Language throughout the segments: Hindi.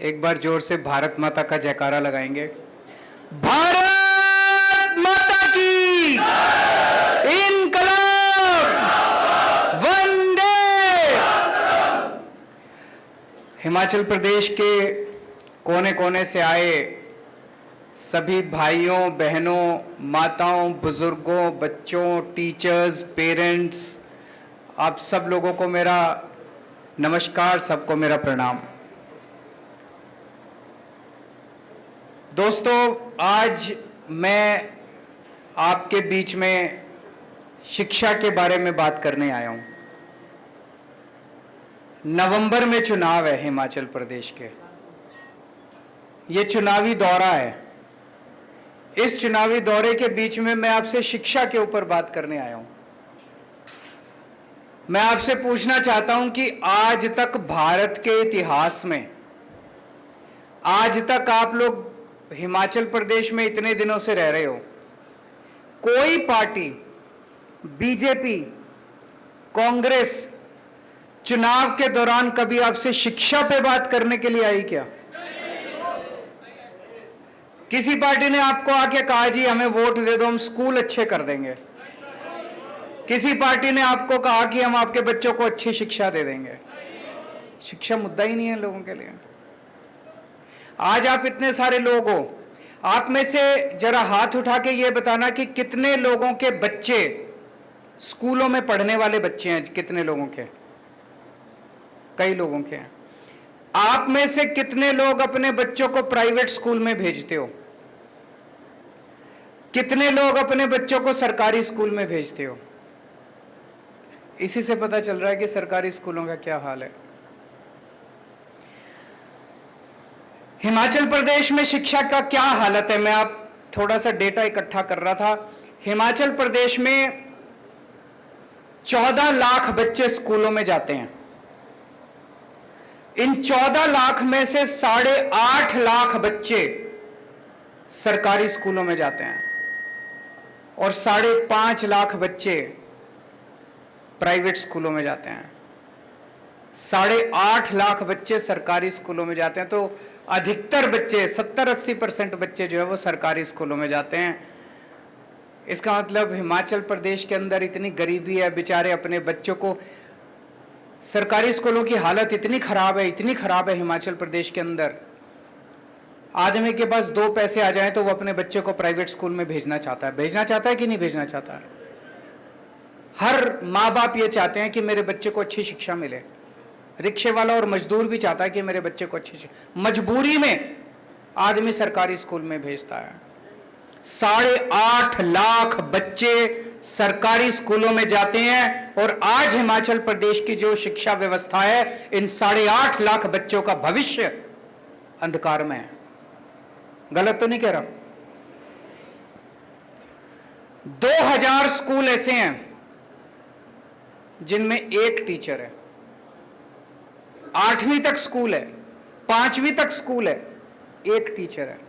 एक बार जोर से भारत माता का जयकारा लगाएंगे। भारत माता की इनकलाब, वंदे। हिमाचल प्रदेश के कोने कोने से आए सभी भाइयों बहनों, माताओं, बुजुर्गों, बच्चों, टीचर्स, पेरेंट्स, आप सब लोगों को मेरा नमस्कार, सबको मेरा प्रणाम। दोस्तों, आज मैं आपके बीच में शिक्षा के बारे में बात करने आया हूं। नवंबर में चुनाव है हिमाचल प्रदेश के। ये चुनावी दौरा है। इस चुनावी दौरे के बीच में मैं आपसे शिक्षा के ऊपर बात करने आया हूं। मैं आपसे पूछना चाहता हूं कि आज तक भारत के इतिहास में, आज तक आप लोग हिमाचल प्रदेश में इतने दिनों से रह रहे हो, कोई पार्टी, बीजेपी, कांग्रेस, चुनाव के दौरान कभी आपसे शिक्षा पे बात करने के लिए आई क्या? किसी पार्टी ने आपको आके कहा जी हमें वोट दे दो, हम स्कूल अच्छे कर देंगे? किसी पार्टी ने आपको कहा कि हम आपके बच्चों को अच्छी शिक्षा दे देंगे? शिक्षा मुद्दा ही नहीं है लोगों के लिए। आज आप इतने सारे लोग हो, आप में से जरा हाथ उठा के ये बताना कि कितने लोगों के बच्चे स्कूलों में पढ़ने वाले बच्चे हैं? कितने लोगों के? कई लोगों के हैं। आप में से कितने लोग अपने बच्चों को प्राइवेट स्कूल में भेजते हो? कितने लोग अपने बच्चों को सरकारी स्कूल में भेजते हो? इसी से पता चल रहा है कि सरकारी स्कूलों का क्या हाल है। हिमाचल प्रदेश में शिक्षा का क्या हालत है, मैं आप थोड़ा सा डेटा इकट्ठा कर रहा था। हिमाचल प्रदेश में 14 लाख बच्चे स्कूलों में जाते हैं। इन 14 लाख में से 8.5 लाख बच्चे सरकारी स्कूलों में जाते हैं और 5.5 लाख बच्चे प्राइवेट स्कूलों में जाते हैं। 8.5 लाख बच्चे सरकारी स्कूलों में जाते हैं, तो अधिकतर बच्चे, 70-80% बच्चे जो है वो सरकारी स्कूलों में जाते हैं। इसका मतलब हिमाचल प्रदेश के अंदर इतनी गरीबी है, बेचारे अपने बच्चों को, सरकारी स्कूलों की हालत इतनी खराब है हिमाचल प्रदेश के अंदर। आदमी के पास 2 पैसे आ जाएं तो वो अपने बच्चे को प्राइवेट स्कूल में भेजना चाहता है कि नहीं भेजना चाहता है? हर माँ बाप ये चाहते हैं कि मेरे बच्चे को अच्छी शिक्षा मिले। रिक्शे वाला और मजदूर भी चाहता है कि मेरे बच्चे को अच्छी शिक्षा, मजबूरी में आदमी सरकारी स्कूल में भेजता है। 8.5 लाख बच्चे सरकारी स्कूलों में जाते हैं और आज हिमाचल प्रदेश की जो शिक्षा व्यवस्था है, इन 8.5 लाख बच्चों का भविष्य अंधकार में है। गलत तो नहीं कह रहा? 2000 स्कूल ऐसे हैं जिनमें एक टीचर है। 8वीं तक स्कूल है, 5वीं तक स्कूल है, एक टीचर है।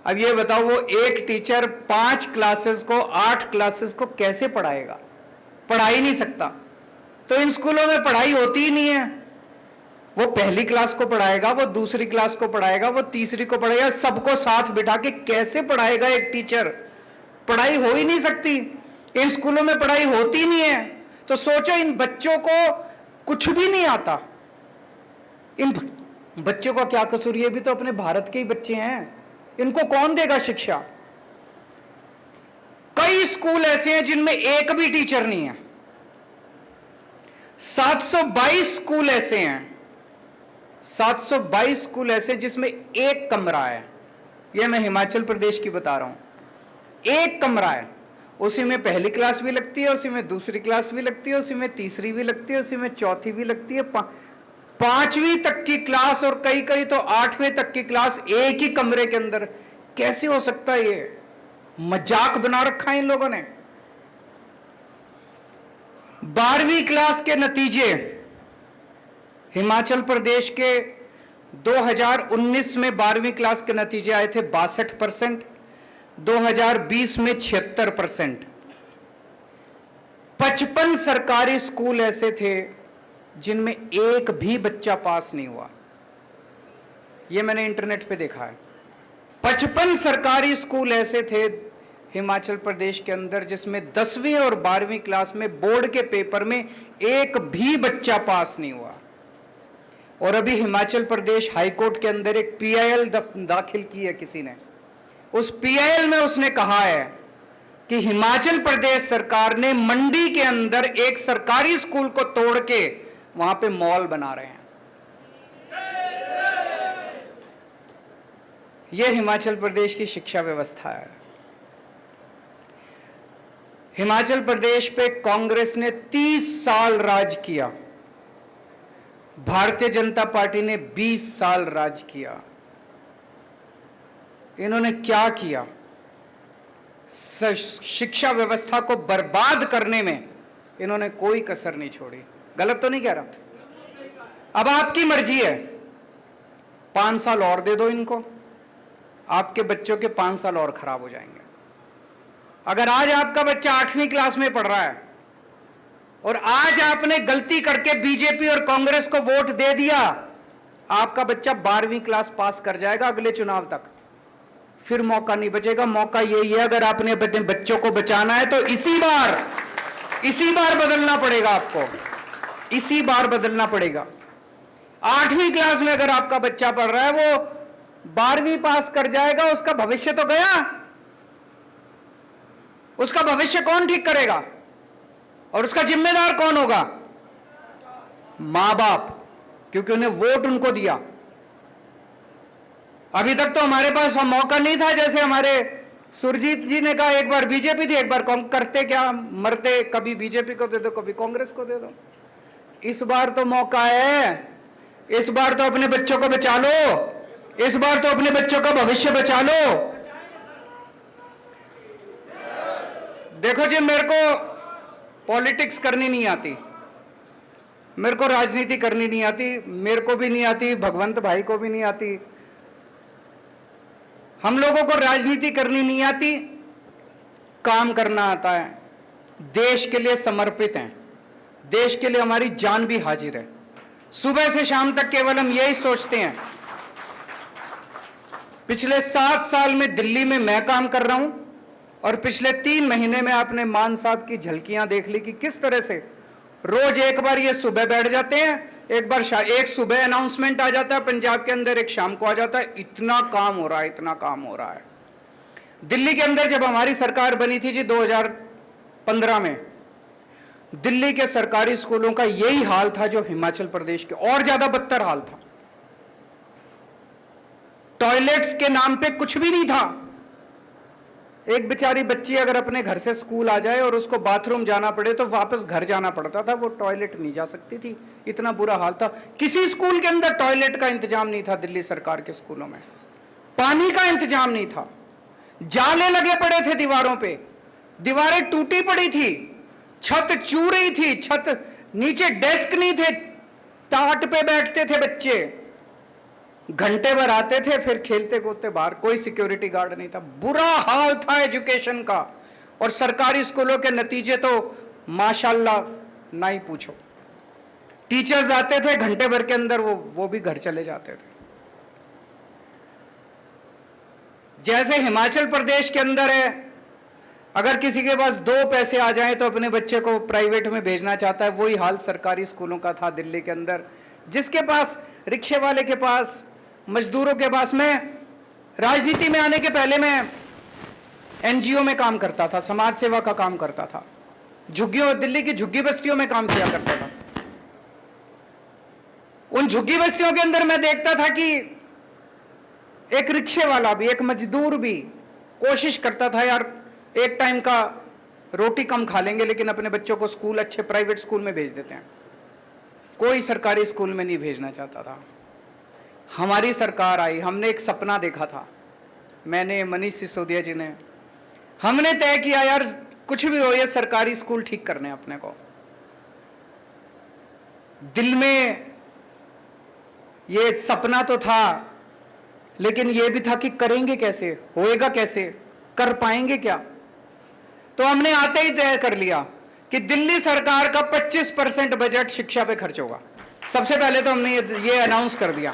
अब ये बताओ, वो एक टीचर 5 क्लासेस को, 8 क्लासेस को कैसे पढ़ाएगा? पढ़ा ही नहीं सकता। तो इन स्कूलों में पढ़ाई होती ही नहीं है। वो पहली क्लास को पढ़ाएगा, वो दूसरी क्लास को पढ़ाएगा, वो तीसरी को पढ़ाएगा, सबको साथ बिठा के कैसे पढ़ाएगा एक टीचर? पढ़ाई हो ही नहीं सकती। इन स्कूलों में पढ़ाई होती नहीं है। तो सोचो, इन बच्चों को कुछ भी नहीं आता। इन बच्चों का क्या कसूर? ये भी तो अपने भारत के ही बच्चे हैं, इनको कौन देगा शिक्षा? कई स्कूल ऐसे हैं जिनमें एक भी टीचर नहीं है। 722 स्कूल ऐसे हैं, 722 स्कूल ऐसे हैं जिसमें एक कमरा है। यह मैं हिमाचल प्रदेश की बता रहा हूं। एक कमरा है, उसी में पहली क्लास भी लगती है, उसी में दूसरी क्लास भी लगती है, उसी में तीसरी भी लगती है, उसी में चौथी भी लगती है, 5वीं तक की क्लास और कई कई तो 8वें तक की क्लास एक ही कमरे के अंदर। कैसे हो सकता है? ये मजाक बना रखा है इन लोगों ने। 12वीं क्लास के नतीजे हिमाचल प्रदेश के 2019 में 12वीं क्लास के नतीजे आए थे 62%, 2020 में 76%। 55 सरकारी स्कूल ऐसे थे जिनमें एक भी बच्चा पास नहीं हुआ। ये मैंने इंटरनेट पे देखा है। 55 सरकारी स्कूल ऐसे थे हिमाचल प्रदेश के अंदर जिसमें 10वीं और 12वीं क्लास में बोर्ड के पेपर में एक भी बच्चा पास नहीं हुआ। और अभी हिमाचल प्रदेश हाईकोर्ट के अंदर एक पीआईएल दाखिल की है किसी ने। उस पीआईएल में उसने कहा है कि हिमाचल प्रदेश सरकार ने मंडी के अंदर एक सरकारी स्कूल को तोड़ के वहां पे मॉल बना रहे हैं। यह हिमाचल प्रदेश की शिक्षा व्यवस्था है। हिमाचल प्रदेश पे कांग्रेस ने 30 साल राज किया, भारतीय जनता पार्टी ने 20 साल राज किया। इन्होंने क्या किया? शिक्षा व्यवस्था को बर्बाद करने में इन्होंने कोई कसर नहीं छोड़ी। गलत तो नहीं कह रहा? अब आपकी मर्जी है, 5 साल और दे दो इनको, आपके बच्चों के 5 साल और खराब हो जाएंगे। अगर आज आपका बच्चा 8वीं क्लास में पढ़ रहा है और आज आपने गलती करके बीजेपी और कांग्रेस को वोट दे दिया, आपका बच्चा 12वीं क्लास पास कर जाएगा अगले चुनाव तक, फिर मौका नहीं बचेगा। मौका यही है, अगर आपने अपने बच्चों को बचाना है तो इसी बार बदलना पड़ेगा आपको, इसी बार बदलना पड़ेगा। 8वीं क्लास में अगर आपका बच्चा पढ़ रहा है, वो 12वीं पास कर जाएगा, उसका भविष्य तो गया। उसका भविष्य कौन ठीक करेगा और उसका जिम्मेदार कौन होगा? मां बाप, क्योंकि उन्हें वोट उनको दिया। अभी तक तो हमारे पास मौका नहीं था, जैसे हमारे सुरजीत जी ने कहा एक बार बीजेपी थी, एक बार करते क्या मरते, कभी बीजेपी को दे दो कभी कांग्रेस को दे दो। इस बार तो मौका है, इस बार तो अपने बच्चों को बचा लो, इस बार तो अपने बच्चों का भविष्य बचा लो। देखो जी, मेरे को पॉलिटिक्स करनी नहीं आती, मेरे को राजनीति करनी नहीं आती, मेरे को भी नहीं आती, भगवंत भाई को भी नहीं आती। हम लोगों को राजनीति करनी नहीं आती, काम करना आता है। देश के लिए समर्पित हैं, देश के लिए हमारी जान भी हाजिर है। सुबह से शाम तक केवल हम यही सोचते हैं। पिछले 7 साल में दिल्ली में मैं काम कर रहा हूं और पिछले 3 महीने में आपने मान साहब की झलकियां देख ली कि किस तरह से रोज एक बार ये सुबह बैठ जाते हैं, एक सुबह अनाउंसमेंट आ जाता है पंजाब के अंदर, एक शाम को आ जाता है। इतना काम हो रहा है, इतना काम हो रहा है। दिल्ली के अंदर जब हमारी सरकार बनी थी जी 2015 में, दिल्ली के सरकारी स्कूलों का यही हाल था जो हिमाचल प्रदेश के, और ज्यादा बदतर हाल था। टॉयलेट्स के नाम पे कुछ भी नहीं था। एक बेचारी बच्ची अगर अपने घर से स्कूल आ जाए और उसको बाथरूम जाना पड़े तो वापस घर जाना पड़ता था, वो टॉयलेट नहीं जा सकती थी, इतना बुरा हाल था। किसी स्कूल के अंदर टॉयलेट का इंतजाम नहीं था। दिल्ली सरकार के स्कूलों में पानी का इंतजाम नहीं था, जाले लगे पड़े थे दीवारों पे, दीवारें टूटी पड़ी थी, छत चू रही थी, छत नीचे डेस्क नहीं थे, टाट पे बैठते थे बच्चे, घंटे भर आते थे फिर खेलते कूदते बाहर, कोई सिक्योरिटी गार्ड नहीं था। बुरा हाल था एजुकेशन का। और सरकारी स्कूलों के नतीजे तो माशाल्लाह ना ही पूछो। टीचर्स आते थे घंटे भर के अंदर वो भी घर चले जाते थे। जैसे हिमाचल प्रदेश के अंदर है, अगर किसी के पास 2 पैसे आ जाएं तो अपने बच्चे को प्राइवेट में भेजना चाहता है, वही हाल सरकारी स्कूलों का था दिल्ली के अंदर। जिसके पास, रिक्शे वाले के पास, मजदूरों के पास। मैं राजनीति में आने के पहले मैं एनजीओ में काम करता था, समाज सेवा का काम करता था, झुग्गियों, दिल्ली की झुग्गी बस्तियों में काम किया करता था। उन झुग्गी बस्तियों के अंदर मैं देखता था कि एक रिक्शे वाला भी, एक मजदूर भी कोशिश करता था, यार एक टाइम का रोटी कम खा लेंगे लेकिन अपने बच्चों को स्कूल, अच्छे प्राइवेट स्कूल में भेज देते हैं। कोई सरकारी स्कूल में नहीं भेजना चाहता था। हमारी सरकार आई, हमने एक सपना देखा था, मैंने, मनीष सिसोदिया जी ने, हमने तय किया यार कुछ भी हो, ये सरकारी स्कूल ठीक करने अपने को। दिल में ये सपना तो था, लेकिन ये भी था कि करेंगे कैसे, होएगा कैसे, कर पाएंगे क्या। तो हमने आते ही तय कर लिया कि दिल्ली सरकार का 25% बजट शिक्षा पे खर्च होगा। सबसे पहले तो हमने ये अनाउंस कर दिया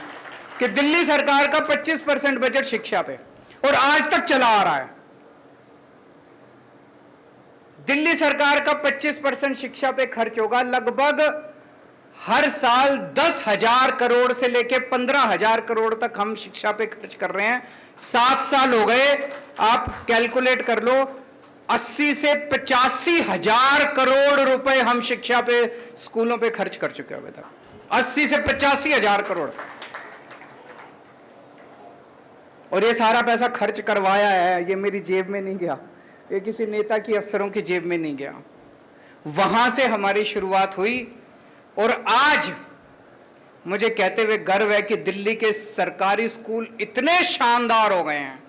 कि कि दिल्ली सरकार का 25% बजट शिक्षा पे, और आज तक चला आ रहा है। दिल्ली सरकार का 25% शिक्षा पे खर्च होगा। लगभग हर साल 10,000 करोड़ से लेके 15,000 करोड़ तक हम शिक्षा पे खर्च कर रहे हैं। 7 साल हो गए, आप कैलकुलेट कर लो, 80 से 85,000 करोड़ रुपए हम शिक्षा पे, स्कूलों पे खर्च कर चुके हैं अभी तक। 80 से 85,000 करोड़। और ये सारा पैसा खर्च करवाया है, ये मेरी जेब में नहीं गया, ये किसी नेता की, अफसरों की जेब में नहीं गया। वहां से हमारी शुरुआत हुई और आज मुझे कहते हुए गर्व है कि दिल्ली के सरकारी स्कूल इतने शानदार हो गए हैं।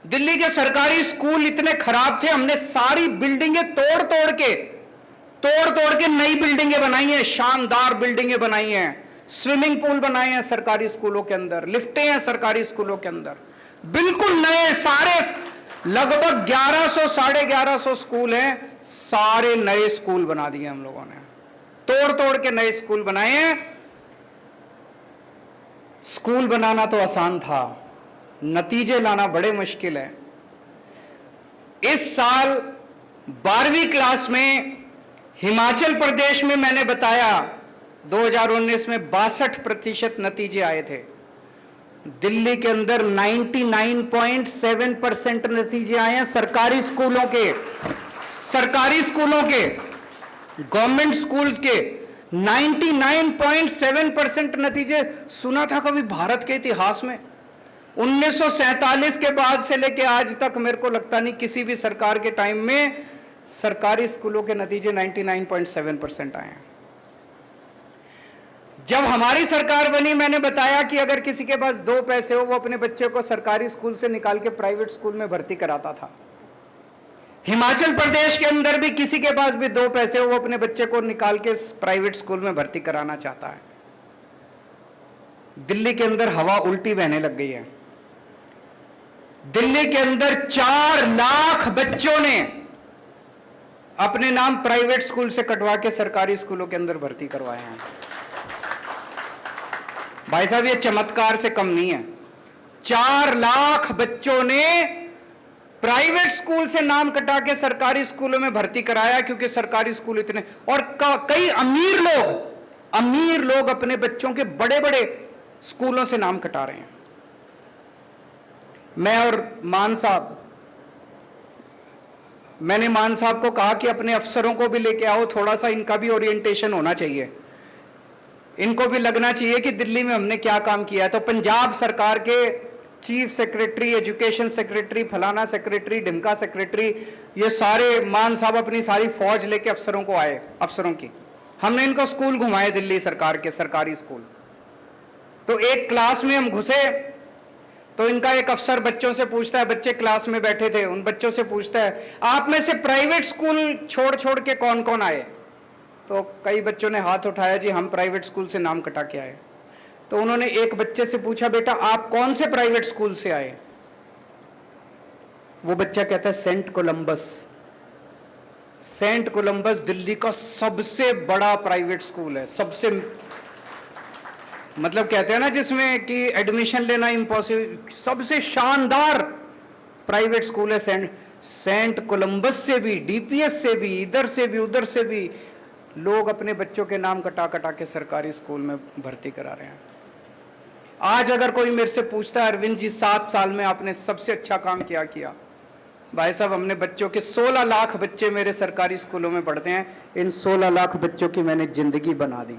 दिल्ली के सरकारी स्कूल इतने खराब थे, हमने सारी बिल्डिंगें तोड़ तोड़ के नई बिल्डिंगें बनाई हैं, शानदार बिल्डिंगें बनाई हैं, स्विमिंग पूल बनाए हैं सरकारी स्कूलों के अंदर, लिफ्टें हैं सरकारी स्कूलों के अंदर, बिल्कुल नए सारे। लगभग 1100 1150 स्कूल हैं, सारे नए स्कूल बना दिए हम लोगों ने, तोड़ तोड़ के नए स्कूल बनाए हैं। स्कूल बनाना तो आसान था, नतीजे लाना बड़े मुश्किल है। इस साल 12वीं क्लास में हिमाचल प्रदेश में मैंने बताया 2019 में 62% नतीजे आए थे। दिल्ली के अंदर 99.7% नतीजे आए हैं सरकारी स्कूलों के, गवर्नमेंट स्कूल्स के 99.7% नतीजे। सुना था कभी भारत के इतिहास में 1947 के बाद से लेके आज तक मेरे को लगता नहीं किसी भी सरकार के टाइम में सरकारी स्कूलों के नतीजे 99.7% आए हैं। जब हमारी सरकार बनी, मैंने बताया कि अगर किसी के पास 2 पैसे हो वो अपने बच्चे को सरकारी स्कूल से निकाल के प्राइवेट स्कूल में भर्ती कराता था। हिमाचल प्रदेश के अंदर भी किसी के पास भी 2 पैसे हो वो अपने बच्चे को निकाल के प्राइवेट स्कूल में भर्ती कराना चाहता है। दिल्ली के अंदर हवा उल्टी बहने लग गई है। दिल्ली के अंदर 4 लाख बच्चों ने अपने नाम प्राइवेट स्कूल से कटवा के सरकारी स्कूलों के अंदर भर्ती करवाए हैं। भाई साहब, ये चमत्कार से कम नहीं है। 4 लाख बच्चों ने प्राइवेट स्कूल से नाम कटा के सरकारी स्कूलों में भर्ती कराया, क्योंकि सरकारी स्कूल इतने, और कई अमीर लोग अपने बच्चों के बड़े बड़े स्कूलों से नाम कटा रहे हैं। मैंने मान साहब को कहा कि अपने अफसरों को भी लेके आओ, थोड़ा सा इनका भी ओरिएंटेशन होना चाहिए, इनको भी लगना चाहिए कि दिल्ली में हमने क्या काम किया है। तो पंजाब सरकार के चीफ सेक्रेटरी, एजुकेशन सेक्रेटरी, फलाना सेक्रेटरी, ढिमका सेक्रेटरी, ये सारे मान साहब अपनी सारी फौज लेके अफसरों को आए, अफसरों की। हमने इनको स्कूल घुमाए, दिल्ली सरकार के सरकारी स्कूल। तो एक क्लास में हम घुसे तो इनका एक अफसर बच्चों से पूछता है, बच्चे क्लास में बैठे थे, उन बच्चों से पूछता है, आप में से प्राइवेट स्कूल छोड़ के कौन कौन आए? तो कई बच्चों ने हाथ उठाया, जी हम प्राइवेट स्कूल से नाम कटा के आए। तो उन्होंने एक बच्चे से पूछा, बेटा आप कौन से प्राइवेट स्कूल से आए? वो बच्चा कहता है saint Columbus. Saint Columbus Delhi का सबसे बड़ा प्राइवेट स्कूल है, सबसे, मतलब कहते हैं ना जिसमें कि एडमिशन लेना इम्पॉसिबल, सबसे शानदार प्राइवेट स्कूल है सेंट कोलंबस से भी, डीपीएस से भी, इधर से भी उधर से भी लोग अपने बच्चों के नाम कटा के सरकारी स्कूल में भर्ती करा रहे हैं। आज अगर कोई मेरे से पूछता है, अरविंद जी 7 साल में आपने सबसे अच्छा काम क्या किया? भाई साहब, हमने बच्चों के 16 लाख बच्चे मेरे सरकारी स्कूलों में पढ़ते हैं, इन 16 लाख बच्चों की मैंने जिंदगी बना दी।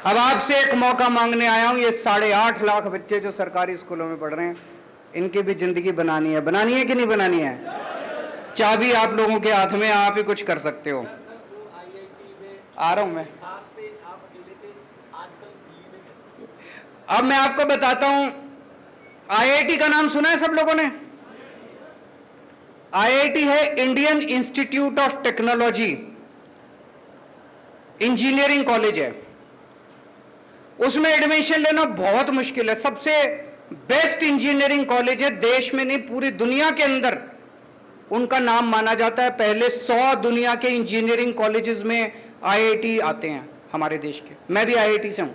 अब आपसे एक मौका मांगने आया हूं, ये 8.5 लाख बच्चे जो सरकारी स्कूलों में पढ़ रहे हैं, इनकी भी जिंदगी बनानी है कि नहीं बनानी है? चाबी आप लोगों के हाथ में, आप ही कुछ कर सकते हो। आ रहा हूं मैं। अब मैं आपको बताता हूं, आईआईटी का नाम सुना है सब लोगों ने? आईआईटी है Indian institute of technology, engineering college है। उसमें एडमिशन लेना बहुत मुश्किल है, सबसे बेस्ट इंजीनियरिंग कॉलेज है, देश में नहीं पूरी दुनिया के अंदर उनका नाम माना जाता है। पहले 100 दुनिया के इंजीनियरिंग कॉलेजेस में आईआईटी आते हैं हमारे देश के। मैं भी आईआईटी से हूं।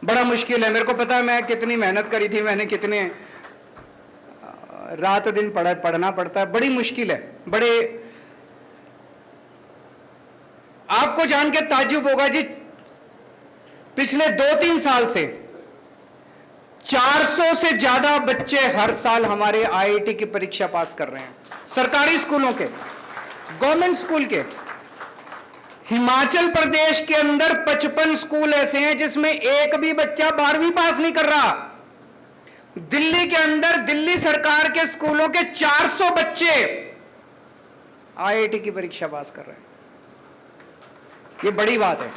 बड़ा मुश्किल है। मेरे को पता है मैं कितनी मेहनत करी थी, मैंने कितने रात दिन पढ़ना पड़ता है, बड़ी मुश्किल है। बड़े आपको जान के ताज्जुब होगा जी, पिछले 2-3 साल से 400 से ज्यादा बच्चे हर साल हमारे आईआईटी की परीक्षा पास कर रहे हैं, सरकारी स्कूलों के, गवर्नमेंट स्कूल के। हिमाचल प्रदेश के अंदर 55 स्कूल ऐसे हैं जिसमें एक भी बच्चा 12वीं पास नहीं कर रहा। दिल्ली के अंदर दिल्ली सरकार के स्कूलों के 400 बच्चे आईआईटी की परीक्षा पास कर रहे हैं। ये बड़ी बात है,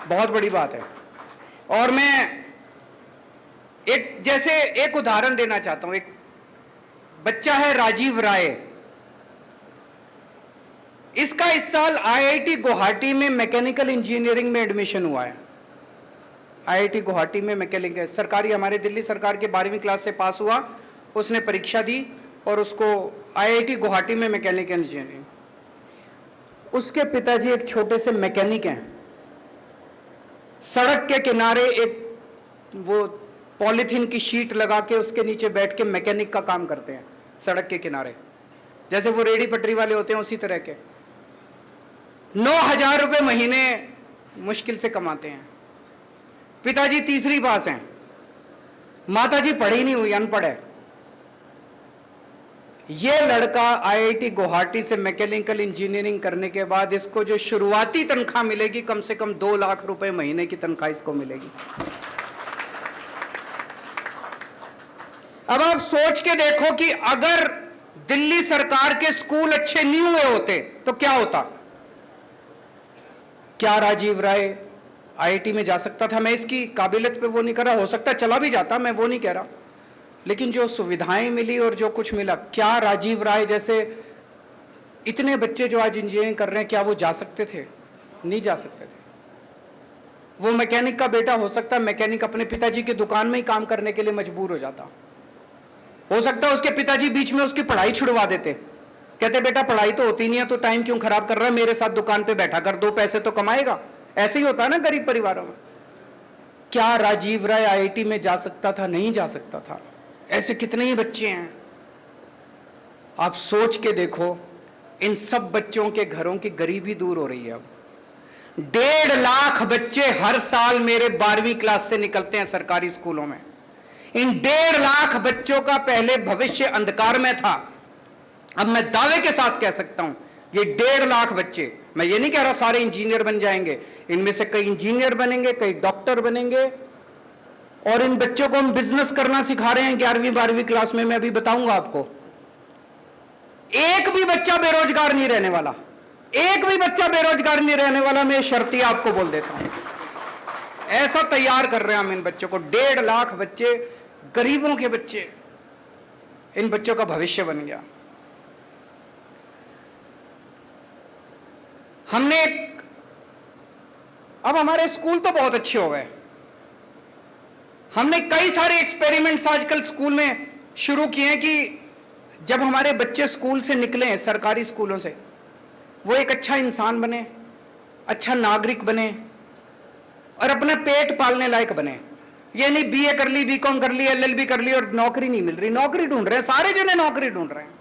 बहुत बड़ी बात है। और मैं एक उदाहरण देना चाहता हूं। एक बच्चा है राजीव राय, इसका इस साल आईआईटी गुवाहाटी में मैकेनिकल इंजीनियरिंग में एडमिशन हुआ है। आईआईटी गुवाहाटी में मैकेनिकल, सरकारी, हमारे दिल्ली सरकार के 12वीं क्लास से पास हुआ, उसने परीक्षा दी और उसको आईआईटी गुवाहाटी में मैकेनिकल इंजीनियरिंग। उसके पिताजी एक छोटे से मैकेनिक हैं। सड़क के किनारे एक वो पॉलीथीन की शीट लगा के उसके नीचे बैठ के मैकेनिक का काम करते हैं, सड़क के किनारे, जैसे वो रेडी पटरी वाले होते हैं उसी तरह के। 9,000 रुपए महीने मुश्किल से कमाते हैं। पिताजी तीसरी पास हैं, माताजी पढ़ी नहीं हुई, अनपढ़ है। ये लड़का आईआईटी गुवाहाटी से मैकेनिकल इंजीनियरिंग करने के बाद इसको जो शुरुआती तनख्वाह मिलेगी, कम से कम 2 लाख रुपए महीने की तनख्वाह इसको मिलेगी। अब आप सोच के देखो कि अगर दिल्ली सरकार के स्कूल अच्छे नहीं हुए होते तो क्या होता। क्या राजीव राय आईआईटी में जा सकता था? मैं इसकी काबिलियत पे वो नहीं कर रहा, हो सकता चला भी जाता, मैं वो नहीं कह रहा, लेकिन जो सुविधाएं मिली और जो कुछ मिला, क्या राजीव राय जैसे इतने बच्चे जो आज इंजीनियरिंग कर रहे हैं, क्या वो जा सकते थे? नहीं जा सकते थे। वो मैकेनिक का बेटा हो सकता है मैकेनिक अपने पिताजी की दुकान में ही काम करने के लिए मजबूर हो जाता। हो सकता है उसके पिताजी बीच में उसकी पढ़ाई छुड़वा देते, कहते बेटा पढ़ाई तो होती नहीं है तो टाइम क्यों खराब कर रहा है, मेरे साथ दुकान पे बैठा कर, 2 पैसे तो कमाएगा। ऐसे ही होता है ना गरीब परिवारों में। क्या राजीव राय आईआईटी में जा सकता था? नहीं जा सकता था। ऐसे कितने ही बच्चे हैं, आप सोच के देखो। इन सब बच्चों के घरों की गरीबी दूर हो रही है। अब 1.5 लाख बच्चे हर साल मेरे 12वीं क्लास से निकलते हैं सरकारी स्कूलों में। इन 1.5 लाख बच्चों का पहले भविष्य अंधकार में था। अब मैं दावे के साथ कह सकता हूं, ये 1.5 लाख बच्चे, मैं ये नहीं कह रहा सारे इंजीनियर बन जाएंगे, इनमें से कई इंजीनियर बनेंगे, कई डॉक्टर बनेंगे। और इन बच्चों को हम बिजनेस करना सिखा रहे हैं 11वीं 12वीं क्लास में। मैं अभी बताऊंगा आपको। एक भी बच्चा बेरोजगार नहीं रहने वाला, एक भी बच्चा बेरोजगार नहीं रहने वाला, मैं शर्ती आपको बोल देता हूं। ऐसा तैयार कर रहे हैं हम इन बच्चों को। 1.5 लाख बच्चे, गरीबों के बच्चे, इन बच्चों का भविष्य बन गया। हमने अब हमारे स्कूल तो बहुत अच्छे हो गए। हमने कई सारे एक्सपेरिमेंट्स आजकल स्कूल में शुरू किए हैं कि जब हमारे बच्चे स्कूल से निकले, सरकारी स्कूलों से, वो एक अच्छा इंसान बने, अच्छा नागरिक बने और अपना पेट पालने लायक बने। ये नहीं बीए कर ली, बीकॉम कर ली, एलएलबी कर ली और नौकरी नहीं मिल रही। नौकरी ढूंढ रहे हैं, सारे जने नौकरी ढूंढ रहे हैं।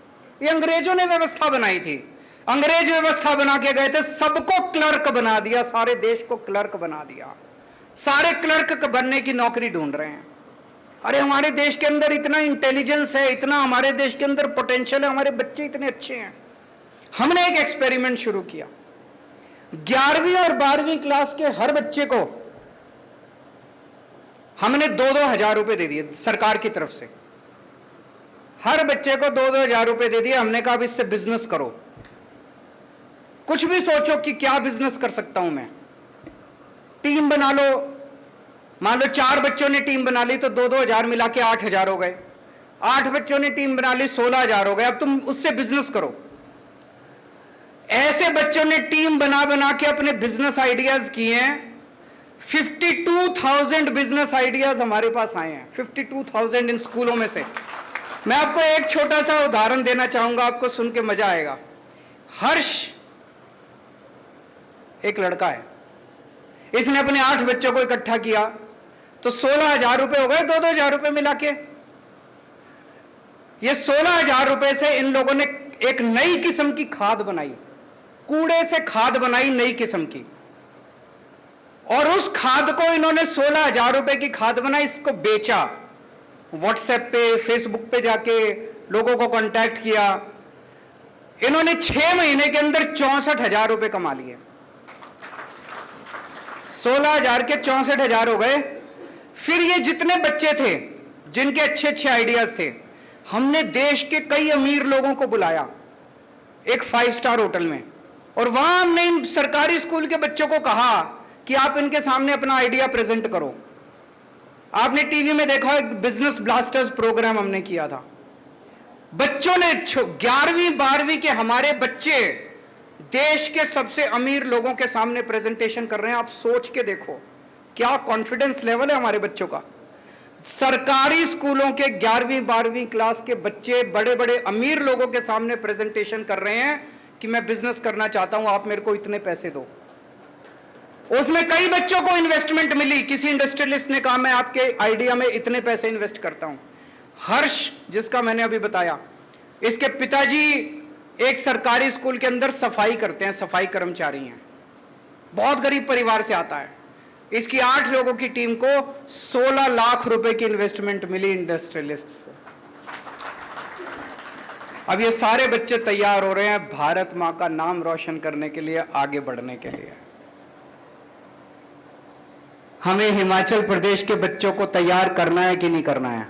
ये अंग्रेजों ने व्यवस्था बनाई थी, अंग्रेज व्यवस्था बना के गए थे, सबको क्लर्क बना दिया, सारे देश को क्लर्क बना दिया। सारे क्लर्क बनने की नौकरी ढूंढ रहे हैं। अरे हमारे देश के अंदर इतना इंटेलिजेंस है, इतना हमारे देश के अंदर पोटेंशियल है, हमारे बच्चे इतने अच्छे हैं। हमने एक एक्सपेरिमेंट शुरू किया। 11वीं और 12वीं क्लास के हर बच्चे को हमने 2-2 हजार रुपए दे दिए सरकार की तरफ से। हर बच्चे को 2-2 हजार रुपए दे दिए। हमने कहा अब इससे बिजनेस करो, कुछ भी सोचो कि क्या बिजनेस कर सकता हूं मैं। टीम बना लो, मान लो 4 बच्चों ने टीम बना ली तो 2-2 हजार मिला के 8 हजार हो गए। 8 बच्चों ने टीम बना ली, 16 हजार हो गए। अब तुम उससे बिजनेस करो। ऐसे बच्चों ने टीम बना बना के अपने बिजनेस आइडियाज किए हैं। 52,000 बिजनेस आइडियाज हमारे पास आए हैं, 52,000 इन स्कूलों में से। मैं आपको एक छोटा सा उदाहरण देना चाहूंगा, आपको सुन के मजा आएगा। हर्ष एक लड़का है, इसने अपने 8 बच्चों को इकट्ठा किया तो 16,000 रुपए हो गए, 2-2 हजार रुपए मिला के। ये 16,000 रुपए से इन लोगों ने एक नई किस्म की खाद बनाई, कूड़े से खाद बनाई नई किस्म की, और उस खाद को इन्होंने 16,000 रुपए की खाद बनाई, इसको बेचा, व्हाट्सएप पे, फेसबुक पे जाके लोगों को कांटेक्ट किया। इन्होंने 6 महीने के अंदर 64,000 रुपए कमा लिए। 16,000 के 64,000 हो गए। फिर ये जितने बच्चे थे जिनके अच्छे अच्छे आइडियाज थे, हमने देश के कई अमीर लोगों को बुलाया एक 5 स्टार होटल में, और वहां हमने इन सरकारी स्कूल के बच्चों को कहा कि आप इनके सामने अपना आइडिया प्रेजेंट करो। आपने टीवी में देखा, एक बिजनेस ब्लास्टर्स प्रोग्राम हमने किया था। बच्चों ने 11वीं 12वीं के हमारे बच्चे देश के सबसे अमीर लोगों के सामने प्रेजेंटेशन कर रहे हैं। आप सोच के देखो क्या कॉन्फिडेंस लेवल है हमारे बच्चों का। सरकारी स्कूलों के 11वीं 12वीं क्लास के बच्चे बड़े बड़े अमीर लोगों के सामने प्रेजेंटेशन कर रहे हैं कि मैं बिजनेस करना चाहता हूं, आप मेरे को इतने पैसे दो। उसमें कई बच्चों को इन्वेस्टमेंट मिली। किसी इंडस्ट्रियलिस्ट ने कहा मैं आपके आइडिया में इतने पैसे इन्वेस्ट करता हूं। हर्ष, जिसका मैंने अभी बताया, इसके पिताजी एक सरकारी स्कूल के अंदर सफाई करते हैं, सफाई कर्मचारी हैं, बहुत गरीब परिवार से आता है। इसकी 8 लोगों की टीम को 16 लाख रुपए की इन्वेस्टमेंट मिली इंडस्ट्रियलिस्ट से। अब ये सारे बच्चे तैयार हो रहे हैं भारत मां का नाम रोशन करने के लिए, आगे बढ़ने के लिए। हमें हिमाचल प्रदेश के बच्चों को तैयार करना है कि नहीं करना है?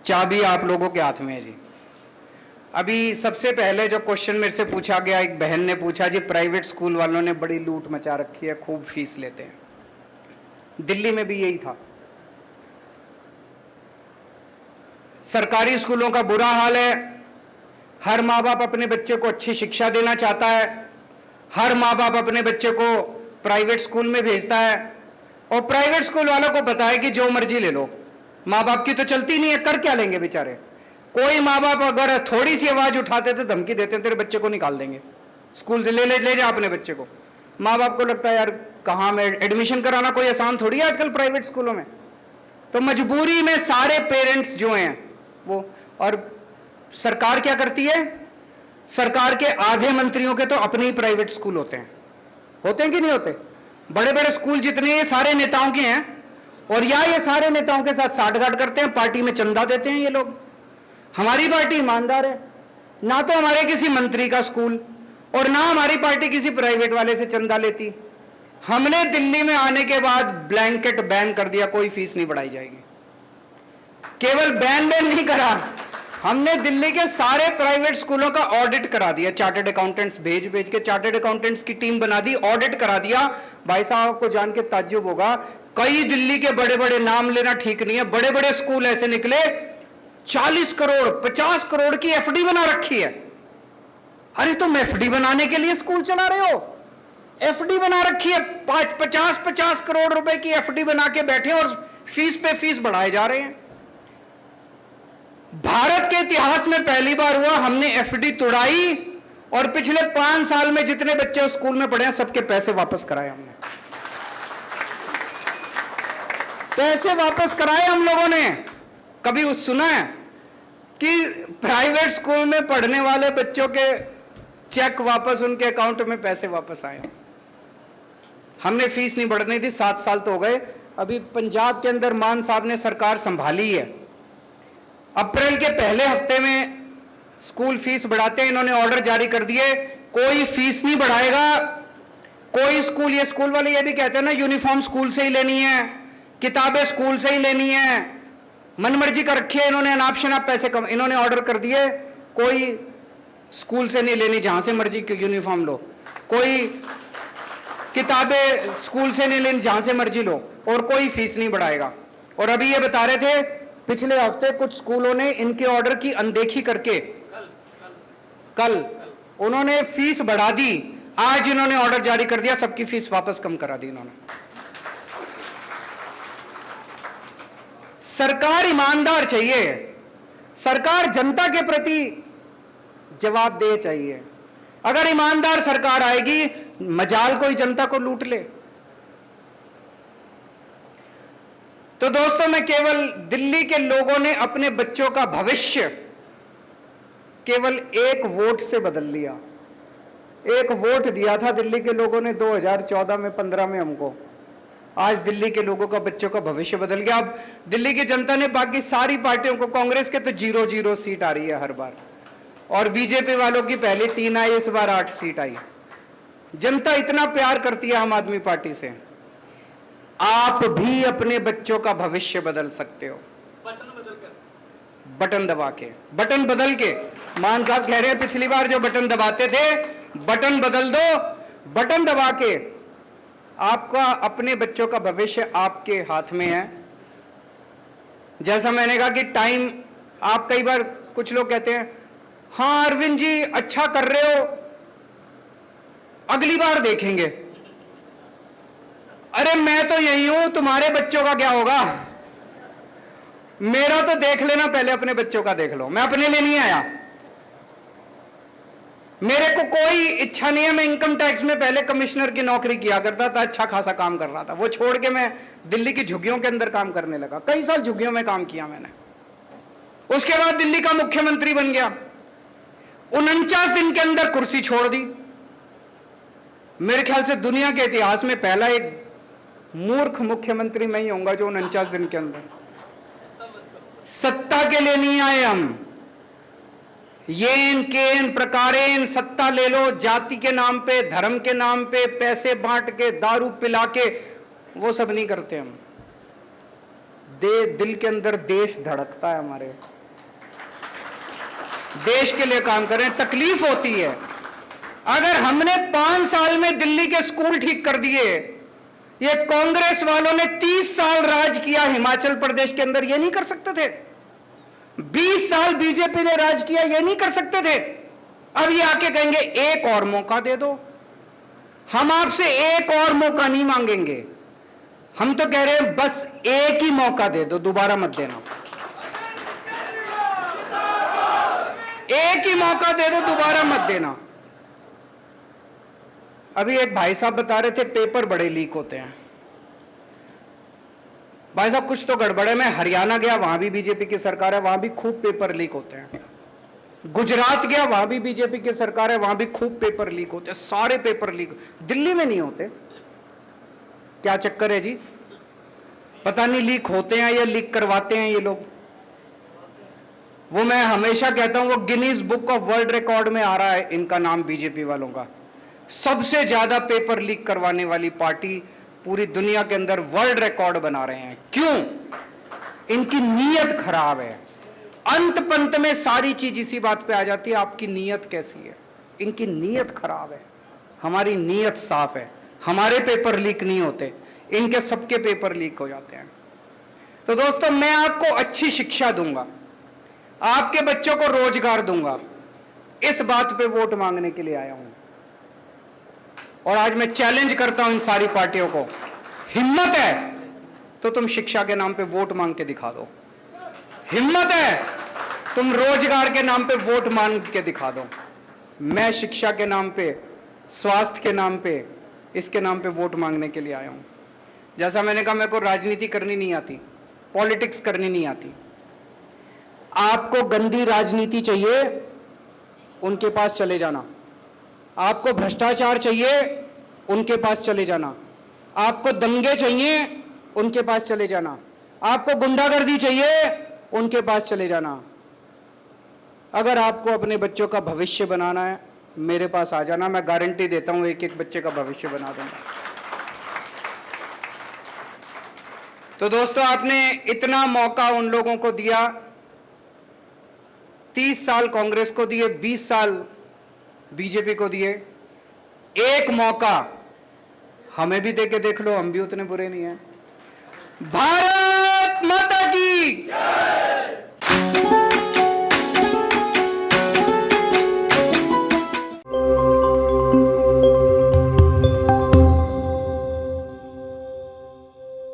चाबी आप लोगों के हाथ में है जी। अभी सबसे पहले जो क्वेश्चन मेरे से पूछा गया, एक बहन ने पूछा जी प्राइवेट स्कूल वालों ने बड़ी लूट मचा रखी है, खूब फीस लेते हैं। दिल्ली में भी यही था। सरकारी स्कूलों का बुरा हाल है। हर माँ बाप अपने बच्चे को अच्छी शिक्षा देना चाहता है, हर माँ बाप अपने बच्चे को प्राइवेट स्कूल में भेजता है, और प्राइवेट स्कूल वालों को पता है कि जो मर्जी ले लो, माँ बाप की तो चलती नहीं है, कर क्या लेंगे बेचारे। कोई माँ बाप अगर थोड़ी सी आवाज उठाते तो धमकी देते, तेरे बच्चे को निकाल देंगे स्कूल से, ले जा अपने बच्चे को। माँ बाप को लगता है यार कहाँ में एडमिशन कराना कोई आसान थोड़ी है आजकल प्राइवेट स्कूलों में। तो मजबूरी में सारे पेरेंट्स जो हैं वो, और सरकार क्या करती है, सरकार के आधे मंत्रियों के तो अपने ही प्राइवेट स्कूल होते हैं कि नहीं होते? बड़े बड़े स्कूल जितने ये सारे नेताओं के हैं, और या ये सारे नेताओं के साथ साठगांठ करते हैं, पार्टी में चंदा देते हैं ये लोग। हमारी पार्टी ईमानदार है, ना तो हमारे किसी मंत्री का स्कूल और ना हमारी पार्टी किसी प्राइवेट वाले से चंदा लेती। हमने दिल्ली में आने के बाद ब्लैंकेट बैन कर दिया, कोई फीस नहीं बढ़ाई जाएगी। केवल बैन नहीं करा, हमने दिल्ली के सारे प्राइवेट स्कूलों का ऑडिट करा दिया। चार्टर्ड अकाउंटेंट्स भेज के चार्टर्ड अकाउंटेंट्स की टीम बना दी, ऑडिट करा दिया। भाई साहब को जान के ताज्जुब होगा, कई दिल्ली के बड़े बड़े, नाम लेना ठीक नहीं है, बड़े बड़े स्कूल ऐसे निकले 40 करोड़ 50 करोड़ की एफडी बना रखी है। अरे तुम एफडी बनाने के लिए स्कूल चला रहे हो? एफडी बना रखी है, 50 करोड़ रुपए की एफडी बना के बैठे और फीस पे फीस बढ़ाए जा रहे हैं। भारत के इतिहास में पहली बार हुआ, हमने एफडी तोड़ाई और पिछले 5 साल में जितने बच्चे उस स्कूल में पढ़े हैं सबके पैसे वापस कराए हमने। पैसे वापस कराए हम लोगों ने। कभी सुना है कि प्राइवेट स्कूल में पढ़ने वाले बच्चों के चेक वापस उनके अकाउंट में पैसे वापस आए? हमने फीस नहीं बढ़ने दी, 7 साल तो हो गए। अभी पंजाब के अंदर मान साहब ने सरकार संभाली है, अप्रैल के पहले हफ्ते में स्कूल फीस बढ़ाते हैं। इन्होंने ऑर्डर जारी कर दिए, कोई फीस नहीं बढ़ाएगा कोई स्कूल। ये स्कूल वाले ये भी कहते हैं ना, यूनिफॉर्म स्कूल से ही लेनी है, किताबें स्कूल से ही लेनी है, मनमर्जी कर रखी है इन्होंने, अनाप शनाप पैसे कम। इन्होंने ऑर्डर कर दिए कोई स्कूल से नहीं लेनी, जहां से मर्जी यूनिफॉर्म लो, कोई किताबें स्कूल से नहीं लेनी, जहां से मर्जी लो, और कोई फीस नहीं बढ़ाएगा। और अभी ये बता रहे थे पिछले हफ्ते कुछ स्कूलों ने इनके ऑर्डर की अनदेखी करके कल उन्होंने फीस बढ़ा दी। आज इन्होंने ऑर्डर जारी कर दिया, सबकी फीस वापस कम करा दी इन्होंने। सरकार ईमानदार चाहिए, सरकार जनता के प्रति जवाबदेह चाहिए। अगर ईमानदार सरकार आएगी, मजाल कोई जनता को लूट ले। तो दोस्तों, मैं केवल दिल्ली के लोगों ने अपने बच्चों का भविष्य केवल एक वोट से बदल लिया। एक वोट दिया था दिल्ली के लोगों ने 2014 में, 15 में हमको। आज दिल्ली के लोगों का, बच्चों का भविष्य बदल गया। अब दिल्ली की जनता ने बाकी सारी पार्टियों को, कांग्रेस के तो 0-0 सीट आ रही है हर बार, और बीजेपी वालों की पहले 3 आई, इस बार 8 सीट आई। जनता इतना प्यार करती है आम आदमी पार्टी से। आप भी अपने बच्चों का भविष्य बदल सकते हो, बटन बदलकर, बटन दबा के, बटन बदल के। मान साहब कह रहे हैं पिछली बार जो बटन दबाते थे, बटन बदल दो, बटन दबा के। आपका अपने बच्चों का भविष्य आपके हाथ में है। जैसा मैंने कहा कि टाइम, आप कई बार, कुछ लोग कहते हैं हाँ अरविंद जी अच्छा कर रहे हो, अगली बार देखेंगे। अरे मैं तो यही हूं, तुम्हारे बच्चों का क्या होगा? मेरा तो देख लेना, पहले अपने बच्चों का देख लो। मैं अपने लिए नहीं आया, मेरे को कोई इच्छा नहीं है। मैं इनकम टैक्स में पहले कमिश्नर की नौकरी किया करता था, अच्छा खासा काम कर रहा था। वो छोड़ के मैं दिल्ली की झुग्गियों के अंदर काम करने लगा। कई साल झुग्गियों में काम किया मैंने। उसके बाद दिल्ली का मुख्यमंत्री बन गया। 49 दिन के अंदर कुर्सी छोड़ दी। मेरे ख्याल से दुनिया के इतिहास में पहला एक मूर्ख मुख्यमंत्री मैं ही होऊंगा जो 49 दिन के अंदर। सत्ता के लिए नहीं आए हम, येन केन प्रकारेन सत्ता ले लो, जाति के नाम पे, धर्म के नाम पे, पैसे बांट के, दारू पिला के, वो सब नहीं करते हम। दिल के अंदर देश धड़कता है हमारे, देश के लिए काम करें। तकलीफ होती है। अगर हमने 5 साल में दिल्ली के स्कूल ठीक कर दिए, ये कांग्रेस वालों ने 30 साल राज किया हिमाचल प्रदेश के अंदर, ये नहीं कर सकते थे? 20 साल बीजेपी ने राज किया, ये नहीं कर सकते थे? अब ये आके कहेंगे एक और मौका दे दो। हम आपसे एक और मौका नहीं मांगेंगे, हम तो कह रहे हैं बस एक ही मौका दे दो, दोबारा मत देना। एक ही मौका दे दो, दोबारा मत देना। अभी एक भाई साहब बता रहे थे पेपर बड़े लीक होते हैं। भाई साहब कुछ तो गड़बड़ है। मैं हरियाणा गया, वहां भी बीजेपी की सरकार है, वहां भी खूब पेपर लीक होते हैं। गुजरात गया, वहां भी बीजेपी की सरकार है, वहां भी खूब पेपर लीक होते हैं। सारे पेपर लीक, दिल्ली में नहीं होते। क्या चक्कर है जी? पता नहीं लीक होते हैं या लीक करवाते हैं ये लोग। वो मैं हमेशा कहता हूं, वो Guinness book of world record में आ रहा है इनका नाम, बीजेपी वालों का। सबसे ज्यादा पेपर लीक करवाने वाली पार्टी पूरी दुनिया के अंदर वर्ल्ड रिकॉर्ड बना रहे हैं। क्यों? इनकी नीयत खराब है। अंत पंत में सारी चीज इसी बात पे आ जाती है, आपकी नीयत कैसी है। इनकी नीयत खराब है, हमारी नीयत साफ है। हमारे पेपर लीक नहीं होते, इनके सबके पेपर लीक हो जाते हैं। तो दोस्तों, मैं आपको अच्छी शिक्षा दूंगा, आपके बच्चों को रोजगार दूंगा, इस बात पे वोट मांगने के लिए आया हूं। और आज मैं चैलेंज करता हूं इन सारी पार्टियों को, हिम्मत है तो तुम शिक्षा के नाम पे वोट मांग के दिखा दो। हिम्मत है तुम रोजगार के नाम पे वोट मांग के दिखा दो। मैं शिक्षा के नाम पे, स्वास्थ्य के नाम पे, इसके नाम पे वोट मांगने के लिए आया हूं। जैसा मैंने कहा, मेरे को राजनीति करनी नहीं आती, पॉलिटिक्स करनी नहीं आती। आपको गंदी राजनीति चाहिए, उनके पास चले जाना। आपको भ्रष्टाचार चाहिए, उनके पास चले जाना। आपको दंगे चाहिए, उनके पास चले जाना। आपको गुंडागर्दी चाहिए, उनके पास चले जाना। अगर आपको अपने बच्चों का भविष्य बनाना है, मेरे पास आ जाना। मैं गारंटी देता हूं एक एक बच्चे का भविष्य बना दूंगा। तो दोस्तों, आपने इतना मौका उन लोगों को दिया, 30 साल कांग्रेस को दिए, 20 साल बीजेपी को दिए। एक मौका हमें भी देके देख लो, हम भी उतने बुरे नहीं हैं। भारत माता की